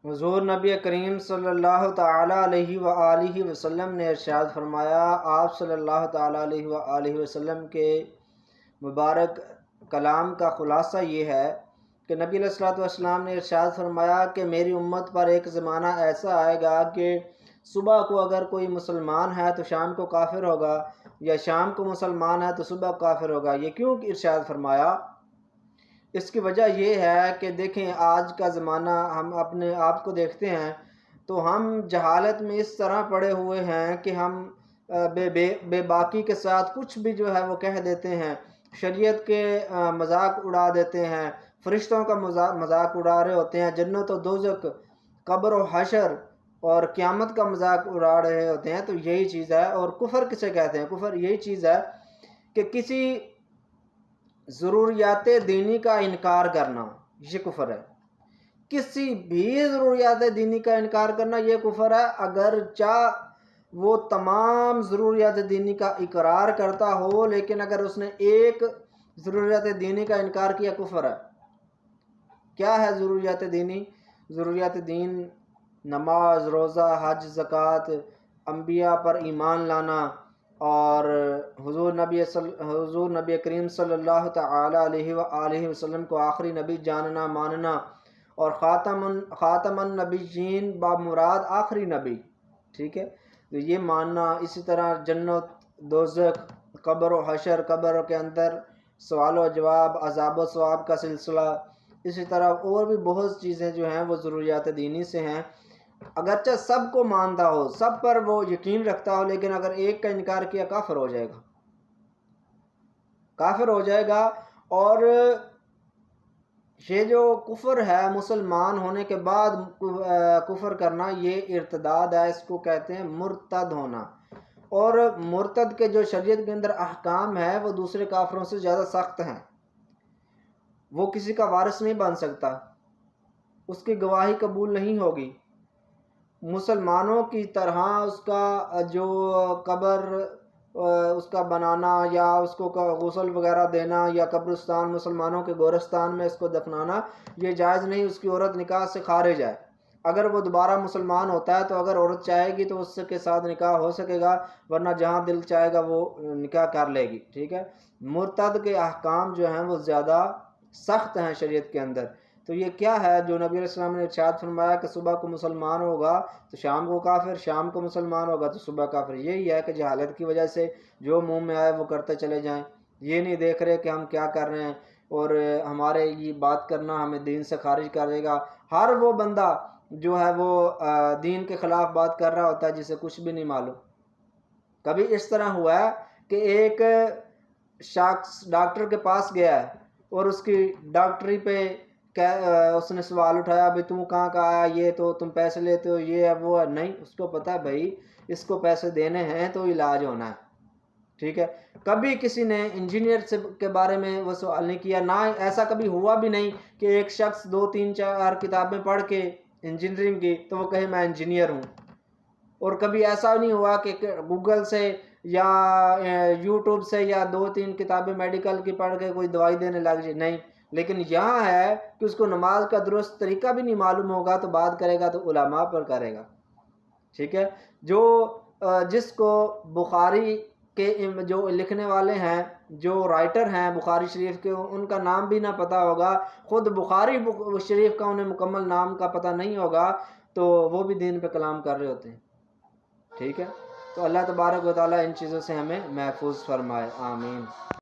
حضور نبی کریم صلی اللہ تعالیٰ علیہ وآلہ وسلم نے ارشاد فرمایا، آپ صلی اللہ تعالیٰ علیہ وآلہ وسلم کے مبارک کلام کا خلاصہ یہ ہے کہ نبی علیہ الصلوۃ والسلام نے ارشاد فرمایا کہ میری امت پر ایک زمانہ ایسا آئے گا کہ صبح کو اگر کوئی مسلمان ہے تو شام کو کافر ہوگا، یا شام کو مسلمان ہے تو صبح کافر ہوگا۔ یہ کیوں ارشاد فرمایا؟ اس کی وجہ یہ ہے کہ دیکھیں آج کا زمانہ، ہم اپنے آپ کو دیکھتے ہیں تو ہم جہالت میں اس طرح پڑے ہوئے ہیں کہ ہم بے باکی کے ساتھ کچھ بھی جو ہے وہ کہہ دیتے ہیں، شریعت کے مذاق اڑا دیتے ہیں، فرشتوں کا مذاق اڑا رہے ہوتے ہیں، جنت و دوزخ، قبر و حشر اور قیامت کا مذاق اڑا رہے ہوتے ہیں۔ تو یہی چیز ہے۔ اور کفر کسے کہتے ہیں؟ کفر یہی چیز ہے کہ کسی ضروریات دینی کا انکار کرنا، یہ کفر ہے۔ کسی بھی ضروریات دینی کا انکار کرنا یہ کفر ہے، اگرچہ وہ تمام ضروریات دینی کا اقرار کرتا ہو، لیکن اگر اس نے ایک ضروریات دینی کا انکار کیا، کفر ہے۔ کیا ہے ضروریات دینی؟ ضروریات دین نماز، روزہ، حج، زکوٰۃ، انبیاء پر ایمان لانا، اور حضور نبی کریم صلی اللہ تعالیٰ علیہ وآلہ وسلم کو آخری نبی جاننا ماننا، اور خاتم النبیین بمراد آخری نبی، ٹھیک ہے، تو یہ ماننا۔ اسی طرح جنت، دوزخ، قبر و حشر، قبر کے اندر سوال و جواب، عذاب و ثواب کا سلسلہ، اسی طرح اور بھی بہت چیزیں جو ہیں وہ ضروریات دینی سے ہیں۔ اگرچہ سب کو مانتا ہو، سب پر وہ یقین رکھتا ہو، لیکن اگر ایک کا انکار کیا، کافر ہو جائے گا، کافر ہو جائے گا۔ اور یہ جو کفر ہے، مسلمان ہونے کے بعد کفر کرنا، یہ ارتداد ہے، اس کو کہتے ہیں مرتد ہونا۔ اور مرتد کے جو شریعت کے اندر احکام ہے وہ دوسرے کافروں سے زیادہ سخت ہیں۔ وہ کسی کا وارث نہیں بن سکتا، اس کی گواہی قبول نہیں ہوگی، مسلمانوں کی طرح اس کا جو قبر اس کا بنانا یا اس کو غسل وغیرہ دینا یا قبرستان، مسلمانوں کے گورستان میں اس کو دفنانا، یہ جائز نہیں۔ اس کی عورت نکاح سے خارج ہے۔ اگر وہ دوبارہ مسلمان ہوتا ہے تو اگر عورت چاہے گی تو اس کے ساتھ نکاح ہو سکے گا، ورنہ جہاں دل چاہے گا وہ نکاح کر لے گی، ٹھیک ہے۔ مرتد کے احکام جو ہیں وہ زیادہ سخت ہیں شریعت کے اندر۔ تو یہ کیا ہے جو نبی علیہ السلام نے ارشاد فرمایا کہ صبح کو مسلمان ہوگا تو شام کو کافر، شام کو مسلمان ہوگا تو صبح کافر؟ یہی ہے کہ جہالت کی وجہ سے جو منہ میں آئے وہ کرتے چلے جائیں، یہ نہیں دیکھ رہے کہ ہم کیا کر رہے ہیں، اور ہمارے یہ بات کرنا ہمیں دین سے خارج کر دے گا۔ ہر وہ بندہ جو ہے وہ دین کے خلاف بات کر رہا ہوتا ہے جسے کچھ بھی نہیں معلوم۔ کبھی اس طرح ہوا ہے کہ ایک شخص ڈاکٹر کے پاس گیا ہے اور اس کی ڈاکٹری پہ اس نے سوال اٹھایا، بھئی تم کہاں کا آیا، یہ تو تم پیسے لیتے ہو، یہ ہے وہ ہے۔ نہیں، اس کو پتا ہے بھائی اس کو پیسے دینے ہیں تو علاج ہونا ہے، ٹھیک ہے۔ کبھی کسی نے انجینئر کے بارے میں وہ سوال نہیں کیا، نہ ایسا کبھی ہوا بھی نہیں کہ ایک شخص 2 3 4 کتابیں پڑھ کے انجینئرنگ کی تو وہ کہے میں انجینئر ہوں۔ اور کبھی ایسا نہیں ہوا کہ گوگل سے یا یوٹیوب سے یا 2 3 کتابیں میڈیکل کی پڑھ کے کوئی دوائی دینے لگ جائے، نہیں۔ لیکن یہاں ہے کہ اس کو نماز کا درست طریقہ بھی نہیں معلوم ہوگا تو بات کرے گا تو علماء پر کرے گا، ٹھیک ہے۔ جس کو بخاری کے جو لکھنے والے ہیں، جو رائٹر ہیں بخاری شریف کے، ان کا نام بھی نہ پتہ ہوگا، خود بخاری شریف کا انہیں مکمل نام کا پتہ نہیں ہوگا، تو وہ بھی دین پہ کلام کر رہے ہوتے ہیں، ٹھیک ہے۔ تو اللہ تبارک و تعالیٰ ان چیزوں سے ہمیں محفوظ فرمائے، آمین۔